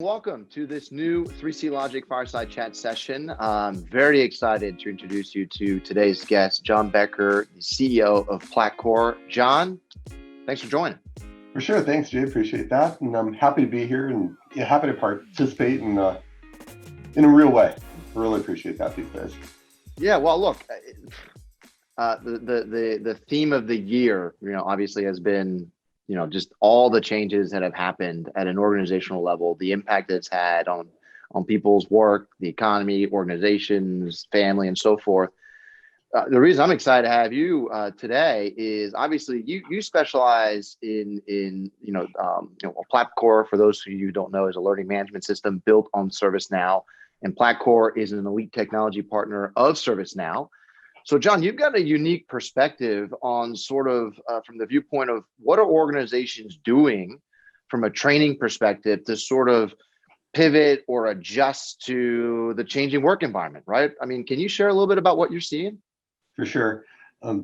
Welcome to this new 3CLogic Fireside Chat session. I'm very excited to introduce you to today's guest, Jon Becker, the CEO of Platcore. Jon, thanks for joining. For sure. Thanks, Jay. Appreciate that. And I'm happy to be here and happy to participate in a real way. I really appreciate that these days. Yeah, well, look, the theme of the year, obviously has been just all the changes that have happened at an organizational level, the impact that it's had on people's work, the economy, organizations, family, and so forth. The reason I'm excited to have you today is obviously you specialize in Platcore. For those of you who don't know, is a learning management system built on ServiceNow, and Platcore is an elite technology partner of ServiceNow. So, Jon, you've got a unique perspective on sort of from the viewpoint of what are organizations doing from a training perspective to sort of pivot or adjust to the changing work environment, right? I mean, can you share a little bit about what you're seeing? For sure.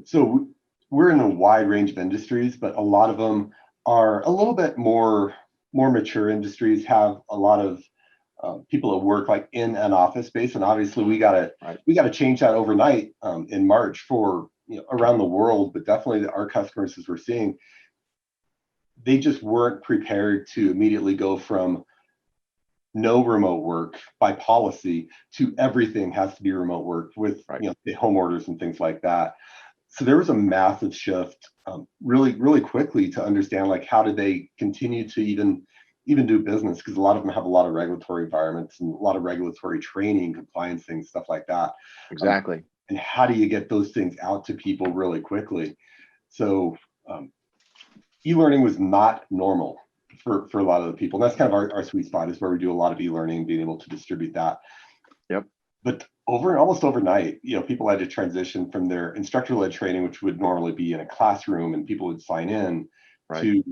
So we're in a wide range of industries, but a lot of them are a little bit more mature industries, have a lot of people that work like in an office space, and obviously we got to change that overnight in March for around the world, but definitely our customers, as we're seeing, they just weren't prepared to immediately go from no remote work by policy to everything has to be remote work with the home orders and things like that. So there was a massive shift really quickly to understand like how did they continue to even do business, because a lot of them have a lot of regulatory environments and a lot of regulatory training, compliance things, stuff like that. Exactly. And how do you get those things out to people really quickly? So e-learning was not normal for a lot of the people. And that's kind of our sweet spot, is where we do a lot of e-learning, being able to distribute that. Yep. But almost overnight, people had to transition from their instructor-led training, which would normally be in a classroom and people would sign in, to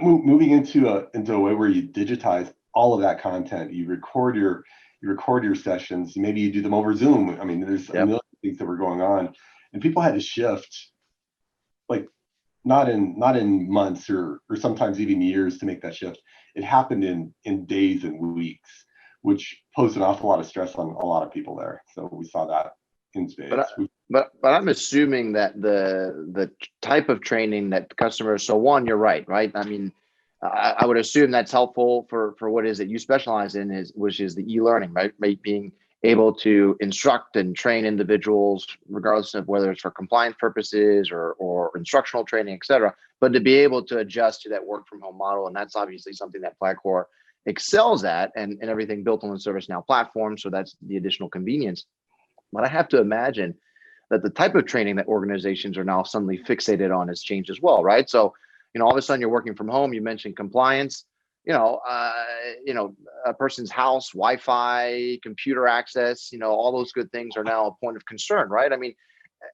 moving into a way where you digitize all of that content. You record your sessions. Maybe you do them over Zoom. I mean, there's a million things that were going on, and people had to shift, like not in months or sometimes even years to make that shift. It happened in days and weeks, which posed an awful lot of stress on a lot of people there. So we saw that in spades. But I'm assuming that the type of training that customers, so one, you're right? I mean, I would assume that's helpful for what it is that you specialize in, which is the e-learning, right? Being able to instruct and train individuals, regardless of whether it's for compliance purposes or instructional training, et cetera, but to be able to adjust to that work from home model. And that's obviously something that Platcore excels at, and everything built on the ServiceNow platform. So that's the additional convenience. But I have to imagine that the type of training that organizations are now suddenly fixated on has changed as well, right? So, all of a sudden you're working from home. You mentioned compliance. A person's house, Wi-Fi, computer access. All those good things are now a point of concern, right? I mean,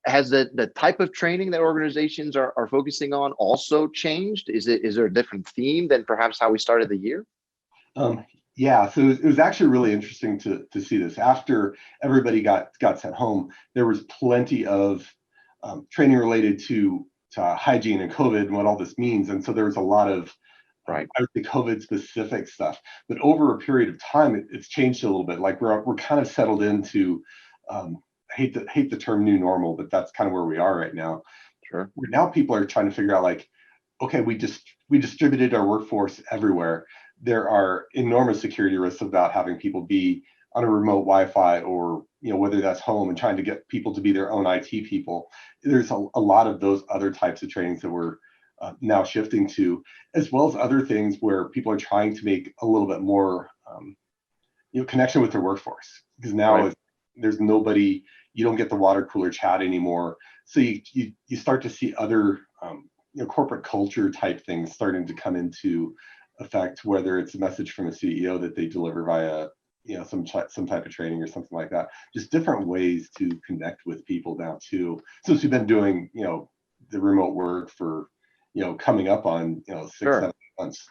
has the type of training that organizations are focusing on also changed? Is there a different theme than perhaps how we started the year? Yeah, so it was actually really interesting to see this. After everybody got sent home, there was plenty of training related to hygiene and COVID and what all this means. And so there was a lot of, I would say, COVID specific stuff. But over a period of time, it's changed a little bit. Like we're kind of settled into, I hate the term new normal, but that's kind of where we are right now. Sure. Where now people are trying to figure out like, okay, we distributed our workforce everywhere. There are enormous security risks about having people be on a remote Wi-Fi, or whether that's home, and trying to get people to be their own IT people. There's a lot of those other types of trainings that we're now shifting to, as well as other things where people are trying to make a little bit more connection with their workforce, because now there's nobody. You don't get the water cooler chat anymore. So you start to see other corporate culture type things starting to come into effect, whether it's a message from a CEO that they deliver via some type of training or something like that. Just different ways to connect with people now too. Since we've been doing the remote work for coming up on 6-7 months.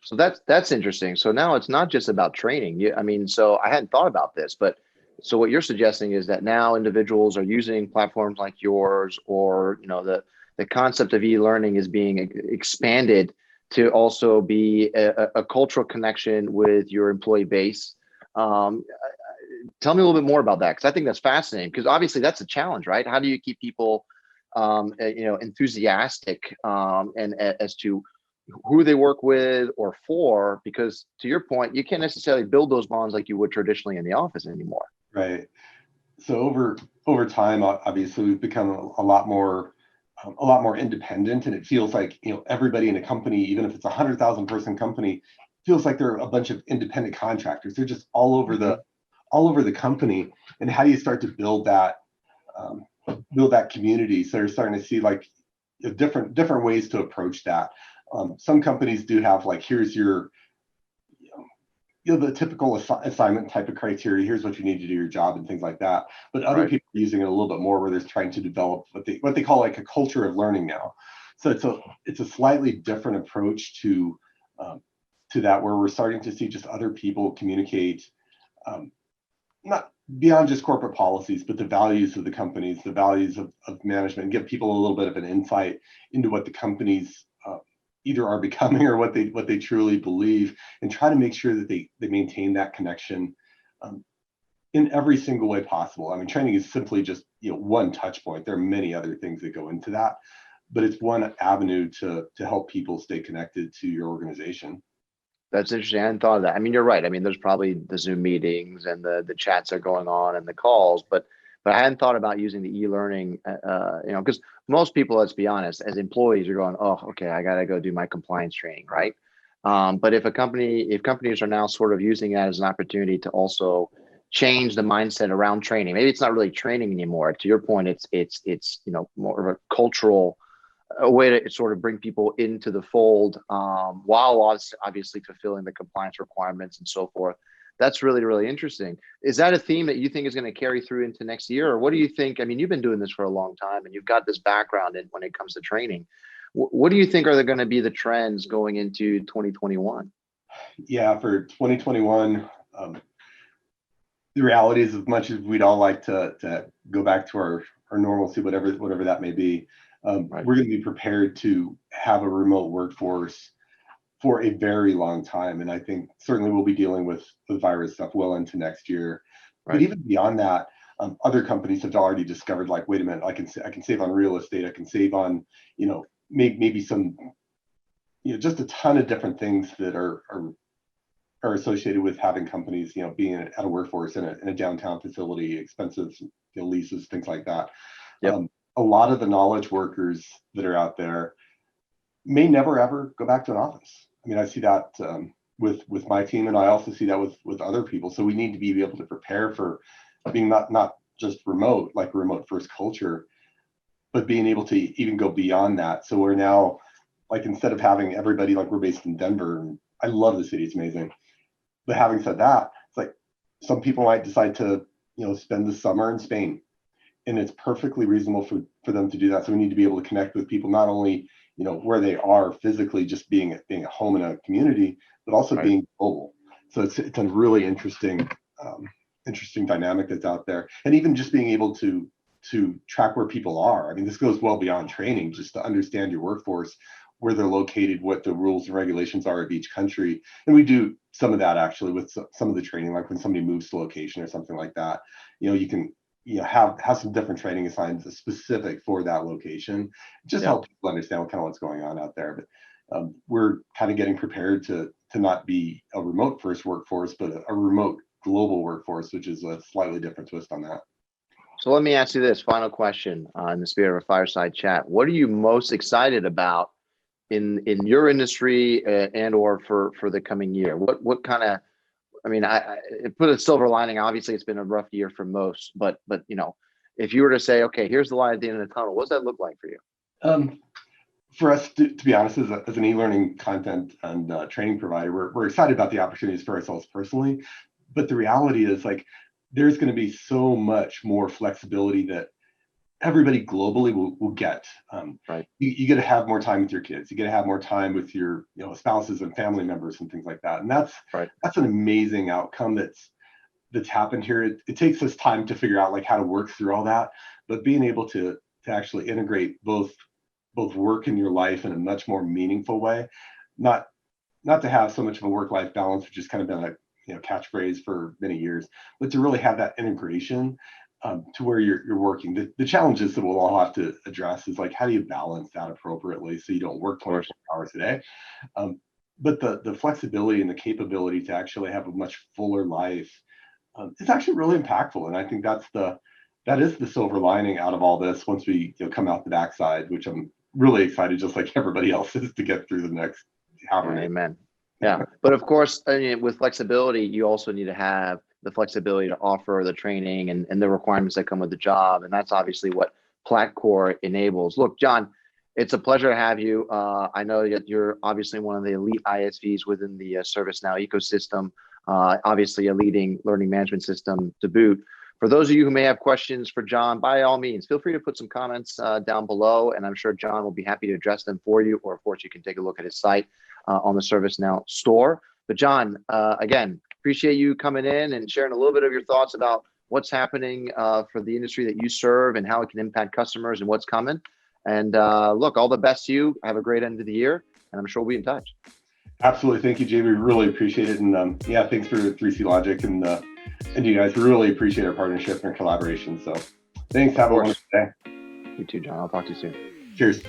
So that's interesting. So now it's not just about training. So I hadn't thought about this, but so what you're suggesting is that now individuals are using platforms like yours, or the concept of e-learning is being expanded to also be a cultural connection with your employee base. Um, Tell me a little bit more about that, because I think that's fascinating. Because obviously that's a challenge, right? How do you keep people, enthusiastic, and as to who they work with or for? Because to your point, you can't necessarily build those bonds like you would traditionally in the office anymore. Right. So over time, obviously, we've become a lot more independent, and it feels like everybody in a company, even if it's 100,000 person company, feels like they're a bunch of independent contractors. They're just Mhm. all over the company. And how do you start to um, build that community? So you're starting to see like different ways to approach that. Some companies do have like, here's your the typical assignment type of criteria. Here's what you need to do your job and things like that. But other Right. people are using it a little bit more, where they're trying to develop what they call like a culture of learning now. So it's a slightly different approach um, to that, where we're starting to see just other people communicate, um, not beyond just corporate policies, but the values of the companies, the values of management, and give people a little bit of an insight into what the companies either are becoming or what they truly believe, and try to make sure that they maintain that connection um, in every single way possible. I mean, training is simply just one touch point. There are many other things that go into that, but it's one avenue to help people stay connected to your organization. That's interesting. I hadn't thought of that. I mean, you're right. I mean, there's probably the Zoom meetings and the chats are going on and the calls, but I hadn't thought about using the e-learning. Because most people, let's be honest, as employees, you're going, oh, okay, I gotta go do my compliance training, right? But if companies are now sort of using that as an opportunity to also change the mindset around training, maybe it's not really training anymore. To your point, it's more of a cultural, a way to sort of bring people into the fold, while obviously fulfilling the compliance requirements and so forth. That's really, really interesting. Is that a theme that you think is going to carry through into next year? Or what do you think? I mean, you've been doing this for a long time and you've got this background in when it comes to training. What do you think are going to be the trends going into 2021? Yeah, for 2021, the reality is, as much as we'd all like to go back to our normalcy, whatever that may be, Right. we're going to be prepared to have a remote workforce for a very long time. And I think certainly we'll be dealing with the virus stuff well into next year. But Right. even beyond that, other companies have already discovered, like, wait a minute, I can save on real estate, I can save on, maybe some, just a ton of different things that are associated with having companies, being at a workforce in a downtown facility, expensive, leases, things like that. Yep. A lot of the knowledge workers that are out there may never ever go back to an office. I mean, I see that with my team, and I also see that with other people. So we need to be able to prepare for being not just remote, like a remote first culture, but being able to even go beyond that. So we're now, like, instead of having everybody, like, we're based in Denver, and I love the city, it's amazing. But having said that, it's like some people might decide to spend the summer in Spain, and it's perfectly reasonable for them to do that. So we need to be able to connect with people, not only where they are physically, just being at home in a community, but also Right. being global. So it's a really interesting dynamic that's out there, and even just being able to track where people are. I mean, this goes well beyond training, just to understand your workforce, where they're located, what the rules and regulations are of each country. And we do some of that actually with some of the training, like when somebody moves to location or something like that. You can have some different training assigned specific for that location. Just Yep. help people understand what's going on out there. But we're kind of getting prepared to not be a remote first workforce, but a remote global workforce, which is a slightly different twist on that. So let me ask you this final question, in the spirit of a fireside chat. What are you most excited about in your industry, and or for the coming year? What kind of, I mean, I put a silver lining. Obviously, it's been a rough year for most, but if you were to say, okay, here's the light at the end of the tunnel, what does that look like for you? Um, for us, to be honest, as an e-learning content and training provider, we're excited about the opportunities for ourselves personally. But the reality is, like, there's going to be so much more flexibility that everybody globally will get. Right. You get to have more time with your kids. You get to have more time with your spouses and family members and things like that. And Right. that's an amazing outcome that's happened here. It takes us time to figure out, like, how to work through all that, but being able to actually integrate both work and your life in a much more meaningful way, not to have so much of a work-life balance, which has kind of been a catchphrase for many years, but to really have that integration to where you're working. The challenges that we'll all have to address is like, how do you balance that appropriately so you don't work 24 hours a day? But the flexibility and the capability to actually have a much fuller life is actually really impactful. And I think that is the silver lining out of all this once we come out the backside, which I'm really excited, just like everybody else is, to get through the next however many. Amen. Yeah. But of course, I mean, with flexibility, you also need to have the flexibility to offer the training and the requirements that come with the job. And that's obviously what Platcore enables. Look, Jon, it's a pleasure to have you. I know that you're obviously one of the elite ISVs within the ServiceNow ecosystem, obviously a leading learning management system to boot. For those of you who may have questions for Jon, by all means, feel free to put some comments down below, and I'm sure Jon will be happy to address them for you, or of course, you can take a look at his site on the ServiceNow store. But Jon, again, appreciate you coming in and sharing a little bit of your thoughts about what's happening for the industry that you serve and how it can impact customers and what's coming. And look, all the best to you. Have a great end of the year, and I'm sure we'll be in touch. Absolutely. Thank you, Jamie. Really appreciate it. And yeah, thanks for 3CLogic and you guys. Really appreciate our partnership and collaboration. So thanks. Have a wonderful day. You too, Jon. I'll talk to you soon. Cheers.